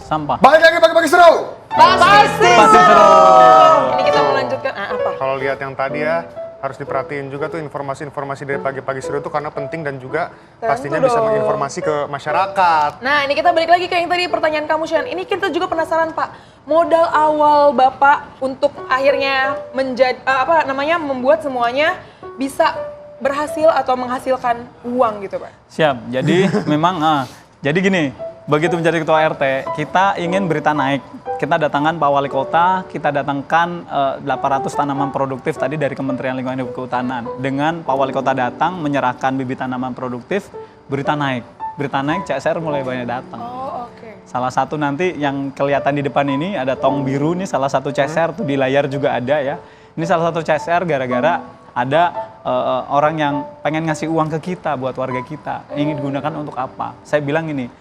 sampah. Balik lagi pagi-pagi seru. Pasti seru. Ini kita melanjutkan apa? Kalau lihat yang tadi ya, harus diperhatiin juga tuh informasi-informasi dari pagi-pagi seru itu karena penting dan juga pastinya bisa dong. menginformasi ke masyarakat. Nah, ini kita balik lagi ke yang tadi pertanyaan kamu, Shan. Ini kita juga penasaran, Pak. Modal awal Bapak untuk akhirnya membuat semuanya bisa berhasil atau menghasilkan uang gitu, Pak. Siap. Jadi memang jadi gini, begitu menjadi ketua RT, kita ingin berita naik. Kita datangkan Pak Wali Kota, kita datangkan 800 tanaman produktif tadi dari Kementerian Lingkungan Hidup Kehutanan. Dengan Pak Wali Kota datang menyerahkan bibit tanaman produktif, berita naik. Berita naik, CSR mulai banyak datang. Oh, oke. Salah satu nanti yang kelihatan di depan ini ada tong biru, ini salah satu CSR, tuh di layar juga ada ya. Ini salah satu CSR gara-gara ada orang yang pengen ngasih uang ke kita buat warga kita. Ingin digunakan untuk apa? Saya bilang ini,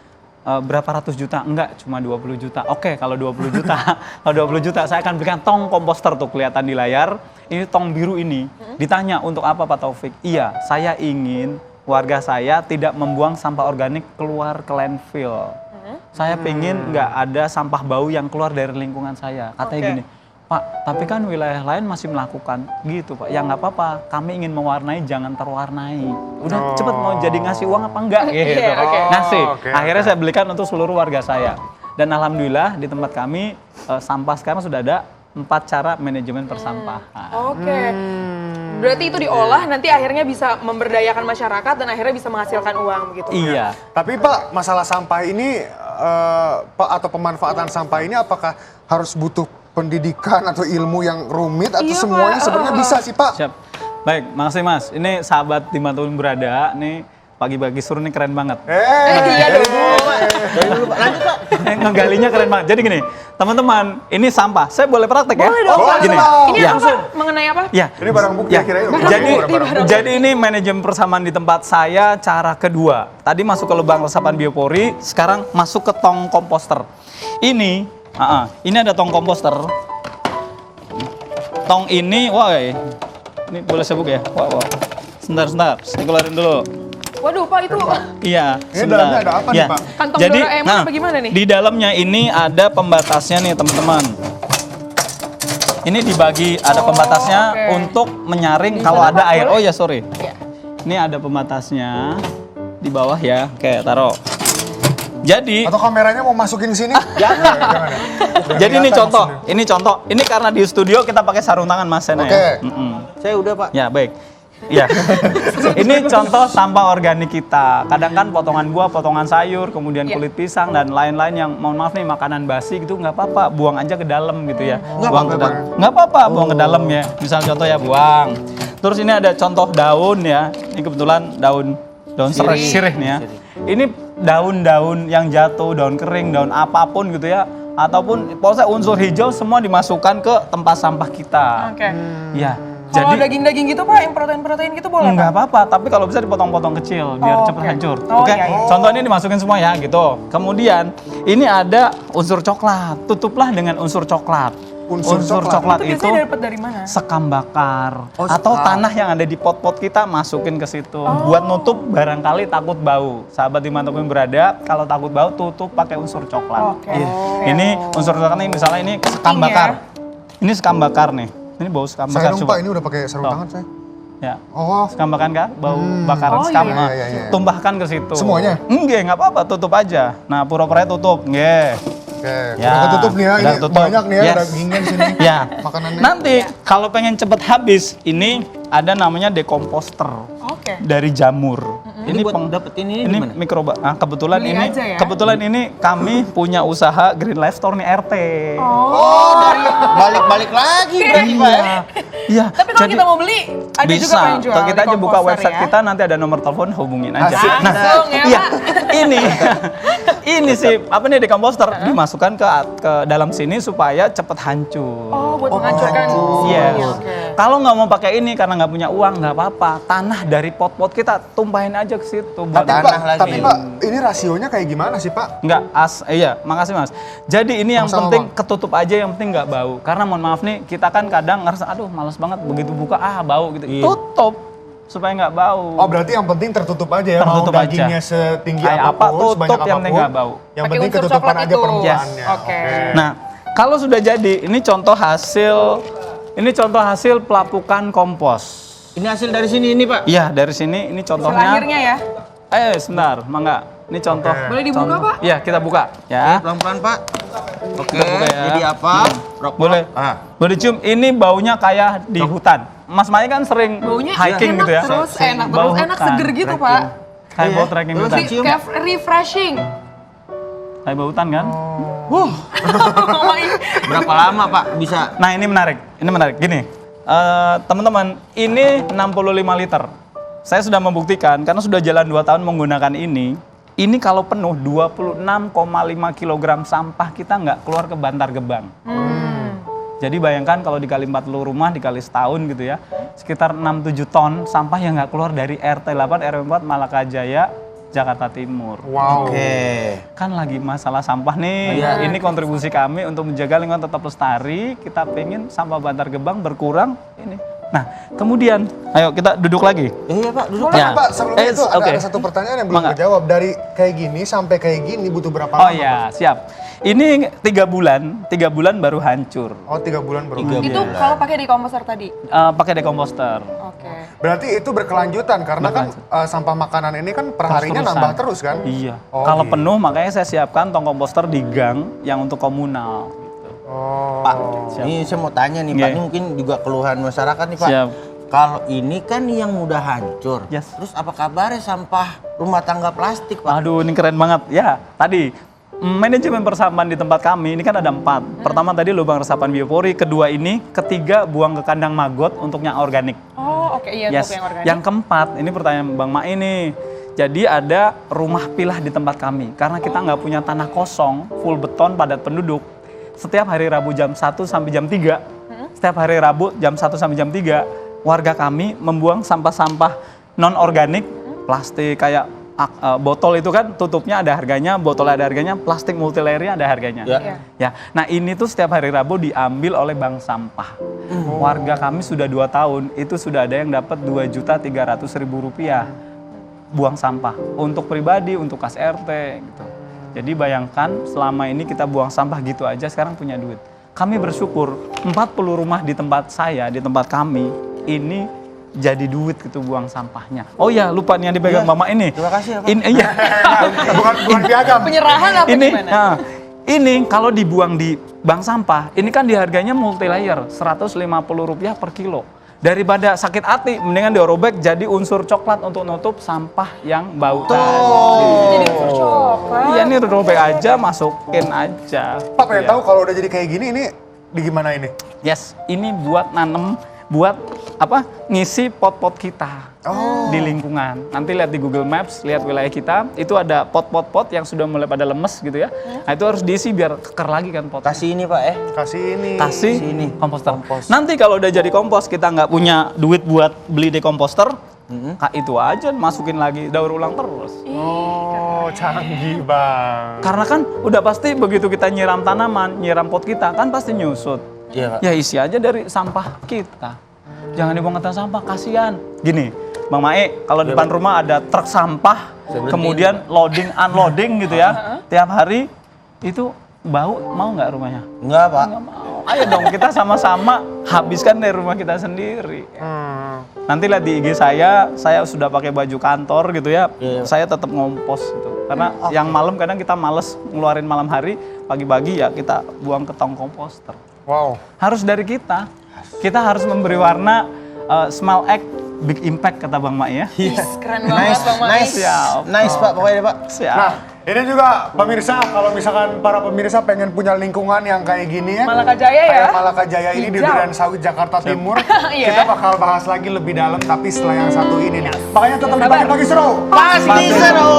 berapa ratus juta? Enggak, cuma 20 juta. Oke, kalau 20 juta, kalau 20 juta saya akan berikan tong komposter tuh kelihatan di layar. Ini tong biru ini. Ditanya untuk apa Pak Taufik? Iya, saya ingin warga saya tidak membuang sampah organik keluar ke landfill. Saya pengen nggak ada sampah bau yang keluar dari lingkungan saya. Katanya gini, Pak, tapi kan wilayah lain masih melakukan gitu Pak. Ya nggak apa-apa, kami ingin mewarnai, jangan terwarnai. Udah cepet mau jadi ngasih uang apa enggak gitu. Ngasih. Akhirnya saya belikan untuk seluruh warga saya. Dan alhamdulillah di tempat kami sampah sekarang sudah ada 4 cara manajemen persampahan. Oke. Berarti itu diolah nanti akhirnya bisa memberdayakan masyarakat dan akhirnya bisa menghasilkan uang begitu. Iya. Tapi Pak, masalah sampah ini Pak atau pemanfaatan sampah ini apakah harus butuh pendidikan atau ilmu yang rumit atau Iya, semuanya Pak. sebenarnya bisa sih Pak? Siap. Baik, makasih Mas. Ini sahabat dimanapun berada, nih pagi-pagi suruh nih keren banget. Iya dong. Lanjut Pak. Ngegalinya keren banget. Jadi gini, teman-teman, ini sampah. Saya boleh praktek ya? Boleh dong. Boleh Gini. dong. Ini Ya. apa? Mengenai apa? Ya. Ini barang bukti Ya. kira-kira. Jadi ini manajemen persamaan di tempat saya cara kedua. Tadi masuk ke lubang resapan biopori, sekarang masuk ke tong komposter. Ini ada tong komposter. Tong ini, wah, ini boleh sebut ya? Wah. Sebentar, saya keluarin dulu. Waduh, Pak, itu Iya, Ini dalamnya ada apa nih, Pak? Kantong Doraemon apa gimana nih? Di dalamnya ini ada pembatasnya nih, teman-teman. Ini dibagi, ada pembatasnya oke. untuk menyaring kalau sana, ada Pak, air. boleh? Oh ya, sorry. Iya. Ini ada pembatasnya di bawah ya. Oke, taruh. Jadi, Atau kameranya mau masukin sini? Jangan. jadi ini contoh. Ini karena di studio kita pakai sarung tangan Mas Sena Oke. ya. Saya udah Pak. Ya, baik. Ya, ini contoh sampah organik kita. Kadang kan potongan buah, potongan sayur, kemudian kulit pisang dan lain-lain yang mohon maaf nih makanan basi gitu nggak apa-apa, buang aja ke dalam gitu ya. Buang ke dalam. Nggak apa-apa, buang ke dalam ya. Misal contoh ya buang. Terus ini ada contoh daun ya. Ini kebetulan daun sirih nih ya. Ini daun-daun yang jatuh, daun kering, daun apapun gitu ya. Ataupun pokoknya unsur hijau semua dimasukkan ke tempat sampah kita. Oke. Ya. Kalau Jadi daging-daging gitu, Pak, yang protein-protein gitu boleh, enggak Pak? apa-apa, tapi kalau bisa dipotong-potong kecil biar Oh, cepat oke. hancur. Oh, Oke. iya, iya. Contoh ini dimasukin semua ya gitu. Kemudian ini ada unsur coklat. Tutuplah dengan unsur coklat. Unsur coklat Itu itu biasanya dapat dari mana? sekam bakar Oh, atau sekam. tanah yang ada di pot-pot kita masukin ke situ. Buat nutup barangkali takut bau. Sahabat dimanapun berada, kalau takut bau tutup pakai unsur coklat. Oke. Iya. Oh. Ini unsur coklat ini misalnya ini sekam Penting ya. bakar. Ini sekam bakar nih. Ini bau sekam Saya bakar dong Pak, ini udah pakai sarung Tuh. tangan saya. Ya. Oh, Sekam bakar kah? Bau bakaran Oh, sekam. iya, iya. Tumbahkan ke situ. Semuanya? Enggak, nggak apa-apa, tutup aja. Nah, pura-pura tutup. Nggak. oke. Ya, Udah ketutup nih ya, udah ini tutup. banyak nih ya, Yes. dagingnya di sini. Ya. Makanannya. Nanti kalau pengen cepet habis, ini ada namanya dekomposter Oke. dari jamur. Ini buat dapetin ini ini gimana? mikroba. Nah, kebetulan Beli ini aja ya? kebetulan ini kami punya usaha Green Life Store nih RT. Oh, dari balik-balik lagi berarti Pak ya. Iya. Tapi kalau kita mau beli, ada juga bisa. Pak yang jual Kalau kita di aja buka komposter website ya? kita, nanti ada nomor telepon, hubungin aja. Asik. Langsung ya, iya. Pak. Ini sih apa nih dekomposter dimasukkan ke dalam sini supaya cepet hancur. Oh, buat menghancurkan. Yes. Oke. Kalau nggak mau pakai ini karena nggak punya uang nggak apa-apa. Tanah dari pot-pot kita tumpahin aja ke situ. Buat Tapi Pak, Tanah lagi. tapi Pak, ini rasionya kayak gimana sih Pak? Nggak iya, makasih Mas. Jadi ini yang Sama-sama, penting Bang. ketutup aja, yang penting nggak bau. Karena mohon maaf nih, kita kan kadang ngerasa aduh males banget begitu buka bau gitu. Tutup. supaya nggak bau. Oh berarti yang penting tertutup aja ya, Tertutup mau aja. dagingnya setinggi Kayak apa, apapun, tutup, sebanyak yang penting nggak bau. Yang Pakai penting unsur ketutupan coklat aja itu. permukaannya. Oke. Nah, kalau sudah jadi, ini contoh hasil pelapukan kompos. Ini hasil dari sini ini Pak. Iya, dari sini ini Hasil contohnya. akhirnya ya. Sebentar, mangga. Ini contoh. Boleh dibuka, Pak? Iya, kita buka ya. Pelan-pelan Pak. Oke, Kita buka ya. jadi apa? Rok-rok. Boleh. Ah. Boleh cium. Ini baunya kayak di hutan. Mas Mai kan sering Baunya hiking enak gitu ya. terus, Bau enak hutan. seger gitu, Pak. Kayak bau Iya. trekking Terus hutan. cium. Kayak refreshing. Kayak bau hutan kan? Berapa lama Pak bisa? Nah, ini menarik. Ini menarik. Gini, teman-teman, ini 65 liter. Saya sudah membuktikan karena sudah jalan 2 tahun menggunakan ini. Ini kalau penuh 26,5 kg sampah kita nggak keluar ke Bantar Gebang. Jadi bayangkan kalau dikali 40 rumah, dikali setahun gitu ya, sekitar 6-7 ton sampah yang nggak keluar dari RT 8, RW 4, Malakajaya, Jakarta Timur. Wow. Oke. Kan lagi masalah sampah nih, Iya. ini kontribusi kami untuk menjaga lingkungan tetap lestari, kita pengen sampah Bantar Gebang berkurang, ini. Nah, kemudian, ayo kita duduk lagi. Iya Pak, duduk. Boleh Ya. Pak, sebelumnya itu Oke. ada satu pertanyaan yang belum Mangga. dijawab. Dari kayak gini sampai kayak gini butuh berapa Oh lama? ya, siap. Ini 3 bulan baru hancur. Oh 3 bulan baru. Itu kalau pakai dekomposer tadi. Pakai dekomposter. Oke. Berarti itu berkelanjutan karena kan sampah makanan ini kan perharinya Terus-terusan. nambah terus kan? Iya. Oh, Kalau gitu. penuh makanya saya siapkan tong komposter di gang yang untuk komunal. Gitu. Oh. Pak, ini saya mau tanya nih Pak, Iya. ini mungkin juga keluhan masyarakat nih Pak. Siap. Kalau ini kan yang mudah hancur, Yes. terus apa kabarnya sampah rumah tangga plastik Pak? Aduh, ini keren banget. Ya, tadi manajemen persampahan di tempat kami ini kan ada 4. Pertama tadi lubang resapan biopori, kedua ini, ketiga buang ke kandang maggot untuk yang organik. Oh, oke, iya Yes. untuk yang organik. Yang keempat, ini pertanyaan Bang Ma ini. Jadi ada rumah pilah di tempat kami. Karena kita nggak punya tanah kosong, full beton, padat penduduk. Setiap hari Rabu jam 1 sampai jam 3, setiap hari Rabu jam 1 sampai jam 3, warga kami membuang sampah-sampah non-organik, plastik kayak botol itu kan tutupnya ada harganya, botol ada harganya, plastik multilayernya ada harganya. Ya. Ya, nah ini tuh setiap hari Rabu diambil oleh bank sampah. Warga kami sudah 2 tahun, itu sudah ada yang dapat Rp2.300.000 buang sampah. Untuk pribadi, untuk kas RT gitu. Jadi bayangkan selama ini kita buang sampah gitu aja, sekarang punya duit. Kami bersyukur 40 rumah di tempat saya, di tempat kami, ini jadi duit gitu buang sampahnya. Oh ya, lupa nih yang dipegang Iya. Mama ini. Terima kasih ya, Pak. Ini, iya. bukan piagam. Penyerahan apa ini, gimana? nah, ini kalau dibuang di bank sampah, ini kan diharganya multi layer, Rp150 per kilo. Daripada sakit hati, mendingan dirobek jadi unsur coklat untuk nutup sampah yang bau tadi. Jadi unsur coklat. Iya, ini robek aja, masukin aja. Pak pengen Iya. tahu kalau udah jadi kayak gini ini di gimana ini? Yes, ini buat nanem, buat apa? Ngisi pot-pot kita di lingkungan. Nanti lihat di Google Maps, lihat wilayah kita, itu ada pot-pot-pot yang sudah mulai pada lemes gitu ya. Nah, itu harus diisi biar keker lagi kan pot. Kasih ini Pak Kasih ini. Kasih Sini. komposter. Kompos. Nanti kalau udah jadi kompos, kita nggak punya duit buat beli dekomposter, Kak, itu aja masukin lagi, daur ulang terus. Oh canggih bang. Karena kan udah pasti begitu kita nyiram tanaman, nyiram pot kita, kan pasti nyusut. Iya Pak. Ya isi aja dari sampah kita. Jangan dibuang ke tong sampah, kasihan. Gini, Bang Mae, kalau depan rumah ada truk sampah, kemudian loading unloading gitu ya, tiap hari itu bau, mau nggak rumahnya? Enggak Pak. Nggak mau. Ayo dong kita sama-sama habiskan dari rumah kita sendiri. Nanti lihat di IG saya sudah pakai baju kantor gitu ya, Iya. saya tetap ngompos gitu. Karena yang malam kadang kita males ngeluarin malam hari, pagi-pagi ya kita buang ke tong komposter. Wow. Harus dari kita. Kita harus memberi warna small act, big impact kata Bang Mai ya. Keren banget Bang Mai. Nice, Siap. nice Pak pokoknya Pak. Siap. Nah ini juga pemirsa, kalau misalkan para pemirsa pengen punya lingkungan yang kayak gini ya. Malakajaya ya. Kayak Malakajaya ini di Hijau. Duren Sawit Jakarta Timur. Iya. Kita bakal bahas lagi lebih dalam tapi setelah yang satu ini nih. Makanya tetap di Pagi-Pagi Seru. Pasti seru.